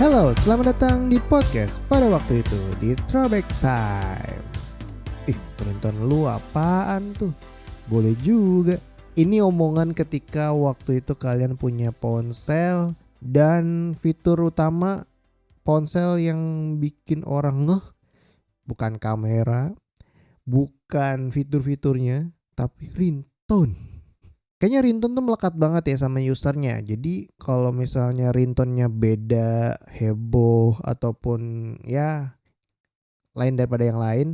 Halo, selamat datang di podcast pada waktu itu di Throwback Time. Penonton lu apaan tuh? Boleh juga. Ini omongan ketika waktu itu kalian punya ponsel dan fitur utama ponsel yang bikin orang ngeh bukan kamera, bukan fitur-fiturnya, tapi ringtone. Kayaknya ringtone tuh melekat banget ya sama usernya. Jadi kalau misalnya ringtone-nya beda, heboh ataupun ya lain daripada yang lain,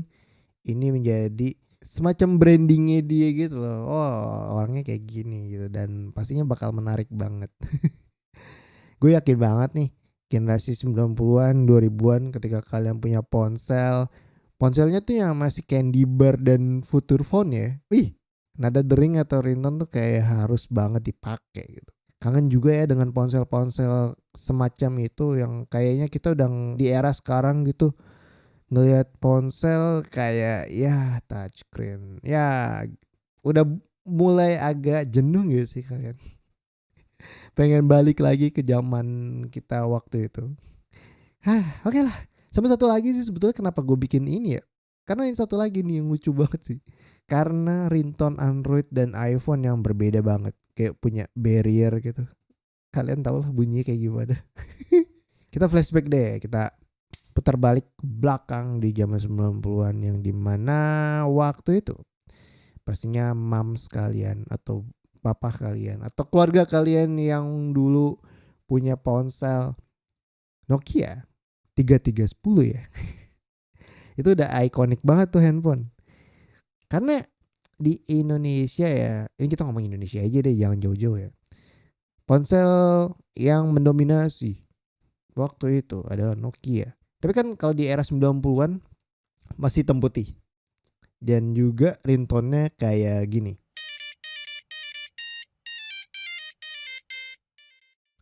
ini menjadi semacam brandingnya dia gitu loh. Oh, orangnya kayak gini gitu dan pastinya bakal menarik banget. Gue yakin banget nih generasi 90-an, 2000-an ketika kalian punya ponsel, ponselnya tuh yang masih candy bar dan future phone ya. Nada dering atau ringtone tuh kayak harus banget dipakai gitu. Kangen juga ya dengan ponsel-ponsel semacam itu yang kayaknya kita udah di era sekarang gitu. Ngelihat ponsel kayak ya touchscreen. Ya udah mulai agak jenuh gitu sih kalian. Pengen balik lagi ke zaman kita waktu itu. Oke lah. Sama satu lagi sih sebetulnya kenapa gue bikin ini ya. Karena ini satu lagi nih yang lucu banget sih. Karena ringtone Android dan iPhone yang berbeda banget. Kayak punya barrier gitu. Kalian tau lah bunyinya kayak gimana. Kita flashback deh. Kita putar balik ke belakang di zaman 90-an. Yang dimana waktu itu pastinya mams kalian atau papa kalian atau keluarga kalian yang dulu punya ponsel Nokia 3310 ya. Itu udah ikonik banget tuh handphone. Karena di Indonesia ya, ini kita ngomong Indonesia aja deh, jangan jauh-jauh ya. Ponsel yang mendominasi waktu itu adalah Nokia. Tapi kan kalau di era 90-an masih hitam putih. Dan juga ringtone-nya kayak gini.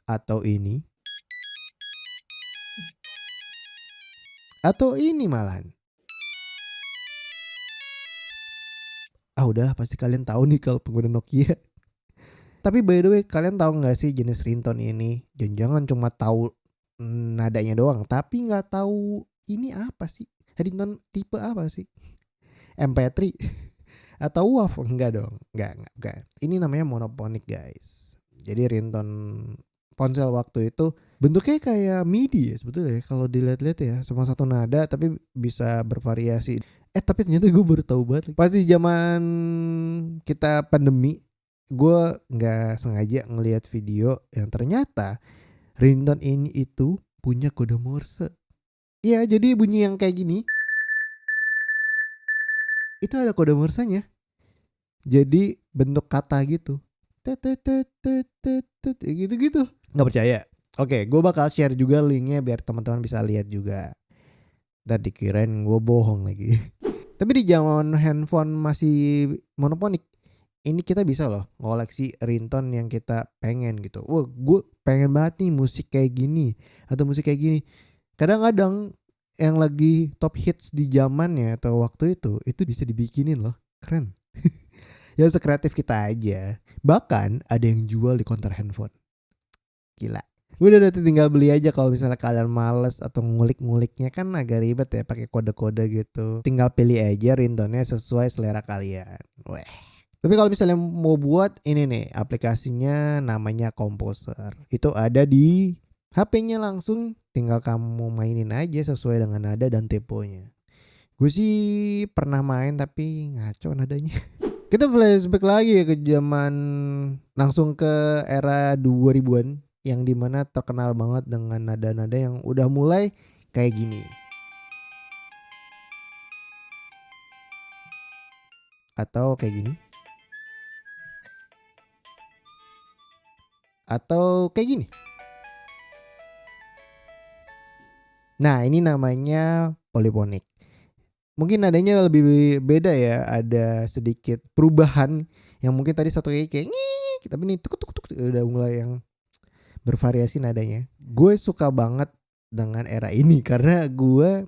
Atau ini. Atau ini malahan. Udahlah pasti kalian tahu nih kalau pengguna Nokia. Tapi by the way, kalian tahu nggak sih jenis ringtone ini? Jangan cuma tahu nadanya doang, tapi nggak tahu ini apa sih? Ringtone tipe apa sih? MP3 atau WAV? Enggak dong, enggak. Ini namanya monophonic guys. Jadi ringtone ponsel waktu itu bentuknya kayak MIDI ya sebetulnya kalau dilihat-lihat ya, cuma satu nada tapi bisa bervariasi. Tapi ternyata gue baru tahu banget. Pasti zaman kita pandemi, gue nggak sengaja ngelihat video yang ternyata ringtone ini itu punya kode Morse. Iya, jadi bunyi yang kayak gini. Itu ada kode Morse-nya. Jadi bentuk kata gitu. Gitu-gitu. Nggak percaya? Oke, gue bakal share juga linknya biar teman-teman bisa lihat juga. Dan dikirain gue bohong lagi. Tapi di zaman handphone masih monoponik, ini kita bisa loh ngoleksi ringtone yang kita pengen gitu. Wah, gue pengen banget nih musik kayak gini atau musik kayak gini. Kadang-kadang yang lagi top hits di zamannya atau waktu itu bisa dibikinin loh. Keren. Ya sekreatif kita aja. Bahkan ada yang jual di counter handphone. Gila. Udah tinggal beli aja kalau misalnya kalian males atau ngulik-nguliknya kan agak ribet ya pakai kode-kode gitu. Tinggal pilih aja ringtone-nya sesuai selera kalian. Weh. Tapi kalau misalnya mau buat ini nih aplikasinya namanya Composer. Itu ada di HP-nya langsung, tinggal kamu mainin aja sesuai dengan nada dan temponya. Gue sih pernah main tapi ngaco nadanya. Kita flashback lagi ya ke zaman langsung ke era 2000-an yang dimana terkenal banget dengan nada-nada yang udah mulai kayak gini. Atau kayak gini. Atau kayak gini. Nah, ini namanya polyphonic. Mungkin nadanya lebih beda ya, ada sedikit perubahan yang mungkin tadi satu kayak ngik, tapi ini tuk udah mulai yang bervariasi nadanya. Gue suka banget dengan era ini karena gue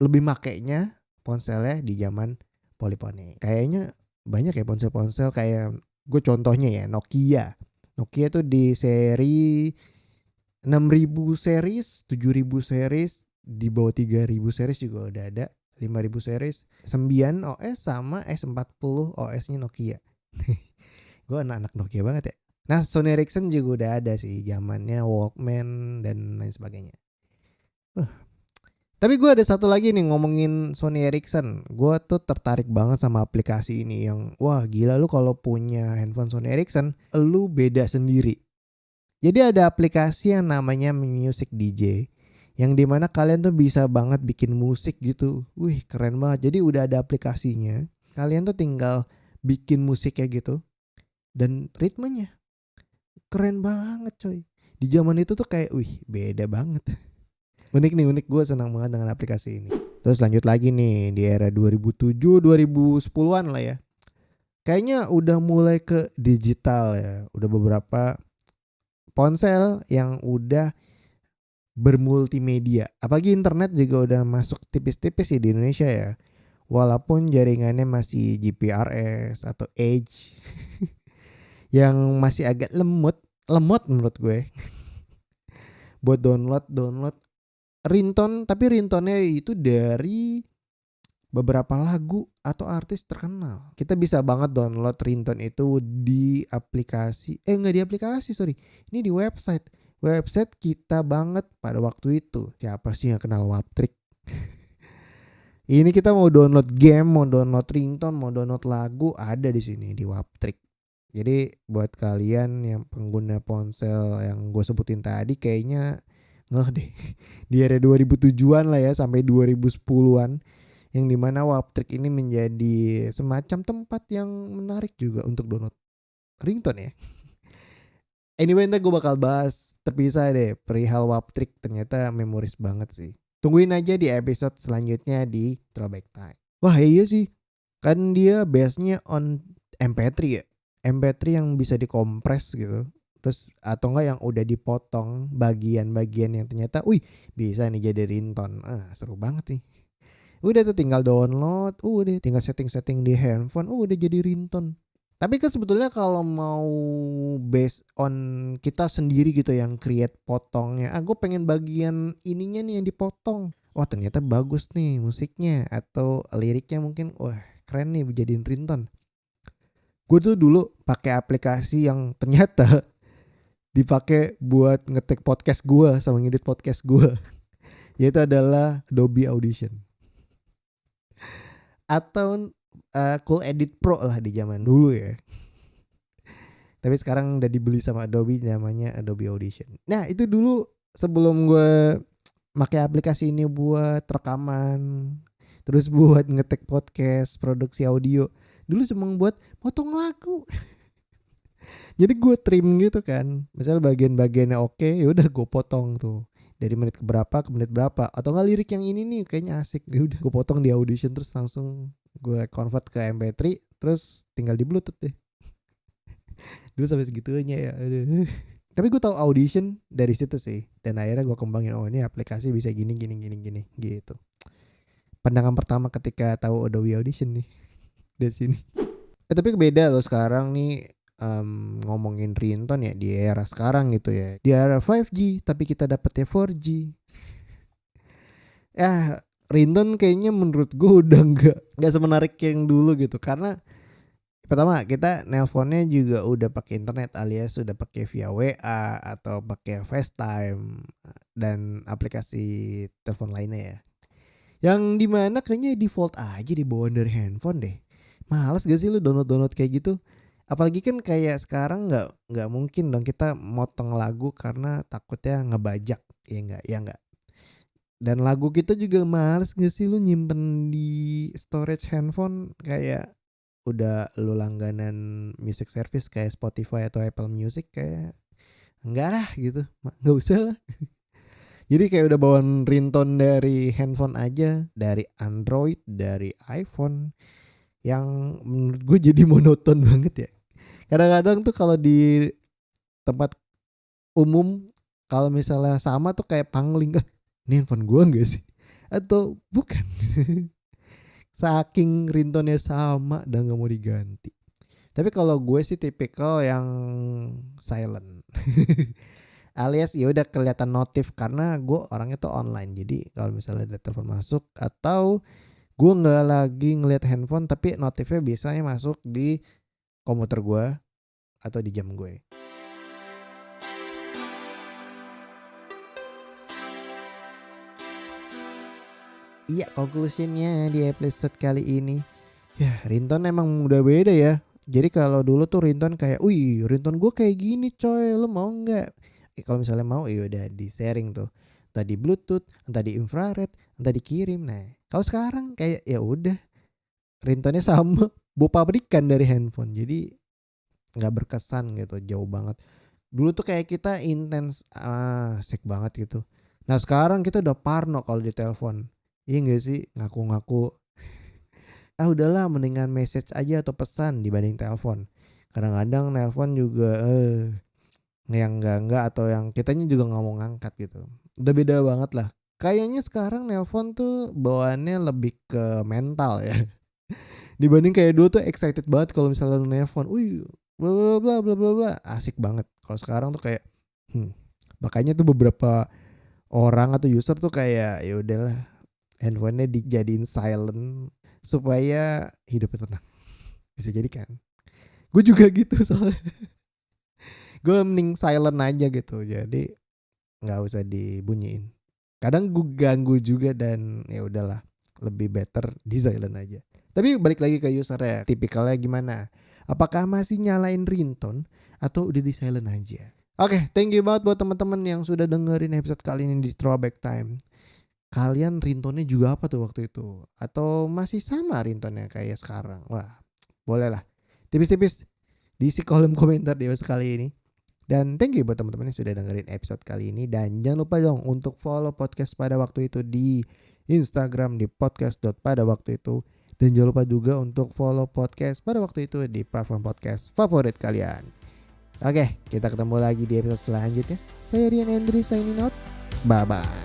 lebih makainya ponselnya di zaman polyphonic. Kayaknya banyak ya ponsel-ponsel kayak gue contohnya ya Nokia. Nokia tuh di seri 6.000 series, 7.000 series, di bawah 3.000 series juga udah ada, 5.000 series, 9 OS sama S40 OS-nya Nokia. Gue anak-anak Nokia banget ya. Nah, Sony Ericsson juga udah ada sih, zamannya Walkman dan lain sebagainya. Tapi gue ada satu lagi nih ngomongin Sony Ericsson. Gue tuh tertarik banget sama aplikasi ini yang wah gila, lu kalau punya handphone Sony Ericsson, lu beda sendiri. Jadi ada aplikasi yang namanya Music DJ, yang dimana kalian tuh bisa banget bikin musik gitu. Wih keren banget. Jadi udah ada aplikasinya. Kalian tuh tinggal bikin musiknya gitu. Dan ritmenya keren banget coy. Di zaman itu tuh kayak wih beda banget. Unik nih, unik. Gue senang banget dengan aplikasi ini. Terus lanjut lagi nih di era 2007 2010-an lah ya. Kayaknya udah mulai ke digital ya. Udah beberapa ponsel yang udah bermultimedia. Apalagi internet juga udah masuk tipis-tipis sih di Indonesia ya. Walaupun jaringannya masih GPRS atau Edge yang masih agak lemot menurut gue. Buat download ringtone, tapi ringtone-nya itu dari beberapa lagu atau artis terkenal. Kita bisa banget download ringtone itu di aplikasi. Enggak di aplikasi, sorry. Ini di website. Website kita banget pada waktu itu. Siapa sih yang kenal Waptrick? Ini kita mau download game, mau download ringtone, mau download lagu, ada di sini di Waptrick. Jadi buat kalian yang pengguna ponsel yang gue sebutin tadi kayaknya ngeh deh. Di era 2007-an lah ya sampai 2010-an. Yang dimana Waptrick ini menjadi semacam tempat yang menarik juga untuk download ringtone ya. Anyway, nanti gue bakal bahas terpisah deh perihal Waptrick. Ternyata memoris banget sih. Tungguin aja di episode selanjutnya di Throwback Time. Wah iya sih, kan dia base-nya on MP3 ya. MP3 yang bisa dikompres gitu. Terus atau enggak yang udah dipotong bagian-bagian yang ternyata wih bisa nih jadi ringtone. Seru banget sih. Udah tuh tinggal download, udah tinggal setting-setting di handphone, udah jadi ringtone. Tapi kan sebetulnya kalau mau based on kita sendiri gitu yang create potongnya, gue pengen bagian ininya nih yang dipotong. Wah ternyata bagus nih musiknya atau liriknya mungkin wah keren nih jadiin ringtone. Gue tuh dulu pakai aplikasi yang ternyata dipakai buat ngetek podcast gue sama ngedit podcast gue, yaitu adalah Adobe Audition atau Cool Edit Pro lah di zaman dulu ya. Tapi sekarang udah dibeli sama Adobe, namanya Adobe Audition. Nah itu dulu sebelum gue pakai aplikasi ini buat rekaman, terus buat ngetek podcast, produksi audio, dulu cuma buat potong lagu. Jadi gue trim gitu kan, misal bagian-bagiannya oke, ya udah gue potong tuh dari menit keberapa ke menit berapa, atau nggak lirik yang ini nih kayaknya asik, ya udah gue potong di Audition terus langsung gue convert ke MP3, terus tinggal di Bluetooth deh. Dulu sampai segitunya ya. Aduh. Tapi gue tahu Audition dari situ sih, dan akhirnya gue kembangin, oh ini aplikasi bisa gini gitu. Pandangan pertama ketika tahu Adobe Audition nih dari sini. Tapi beda loh sekarang nih. Ngomongin ringtone ya di era sekarang gitu ya, di era 5G tapi kita dapetnya 4G. Ya ringtone kayaknya menurut gue udah nggak semenarik yang dulu gitu, karena pertama kita nelponnya juga udah pakai internet alias udah pakai via WA atau pakai FaceTime dan aplikasi telepon lainnya ya, yang dimana kayaknya default aja dibawaan dari handphone deh. Males gak sih lu download kayak gitu? Apalagi kan kayak sekarang nggak mungkin dong kita motong lagu karena takutnya ngebajak, ya nggak. Dan lagu kita juga males gak sih lu nyimpen di storage handphone, kayak udah lu langganan music service kayak Spotify atau Apple Music, kayak enggak lah gitu, nggak usah lah. Jadi kayak udah bawaan ringtone dari handphone aja, dari Android, dari iPhone, yang menurut gue jadi monoton banget ya. Kadang-kadang tuh kalau di tempat umum, kalau misalnya sama tuh kayak pangling, ini handphone gue gak sih? Atau bukan? Saking ringtone-nya sama dan gak mau diganti. Tapi kalau gue sih tipikal yang silent. alias ya udah kelihatan notif karena gue orangnya tuh online. Jadi kalau misalnya ada telepon masuk atau gue nggak lagi ngeliat handphone tapi notifnya biasanya masuk di komputer gue atau di jam gue. Iya, conclusionnya di episode kali ini, ya ringtone emang udah beda ya. Jadi kalau dulu tuh ringtone kayak, wih ringtone gue kayak gini coy, lo mau nggak? Kalau misalnya mau, ya udah di sharing tuh, entah di bluetooth, entah di infrared, entah dikirim. Nah kalau sekarang kayak ya udah ringtone-nya sama, bawa pabrikan dari handphone. Jadi nggak berkesan gitu, jauh banget. Dulu tuh kayak kita intens, asik banget gitu. Nah sekarang kita udah parno kalau di telepon. Iya gak sih, ngaku-ngaku udahlah mendingan message aja atau pesan dibanding telepon. Kadang-kadang telepon juga yang enggak atau yang kitanya juga nggak mau ngangkat gitu. Udah beda banget lah. Kayaknya sekarang nelpon tuh bawaannya lebih ke mental ya. Dibanding kayak dulu tuh excited banget kalau misalnya lu nelpon. Wih, bla bla bla bla bla bla, asik banget. Kalau sekarang tuh kayak makanya tuh beberapa orang atau user tuh kayak ya udahlah handphonenya dijadiin silent supaya hidupnya tenang. Bisa jadi kan? Gue juga gitu soalnya. Gue mending silent aja gitu. Jadi nggak usah dibunyiin. Kadang gue ganggu juga dan ya udahlah, lebih better di silent aja. Tapi balik lagi ke usernya, tipikalnya gimana? Apakah masih nyalain ringtone atau udah di silent aja? Oke, thank you banget buat teman-teman yang sudah dengerin episode kali ini di Throwback Time. Kalian ringtone-nya juga apa tuh waktu itu? Atau masih sama ringtone-nya kayak sekarang? Wah, boleh lah. Tipis-tipis diisi kolom komentar di episode kali ini. Dan thank you buat teman-teman yang sudah dengerin episode kali ini. Dan jangan lupa dong untuk follow podcast pada waktu itu di Instagram di podcast.padawaktuitu. Dan jangan lupa juga untuk follow podcast pada waktu itu di platform podcast favorit kalian. Oke, kita ketemu lagi di episode selanjutnya. Saya Rian Andri signing out. Bye-bye.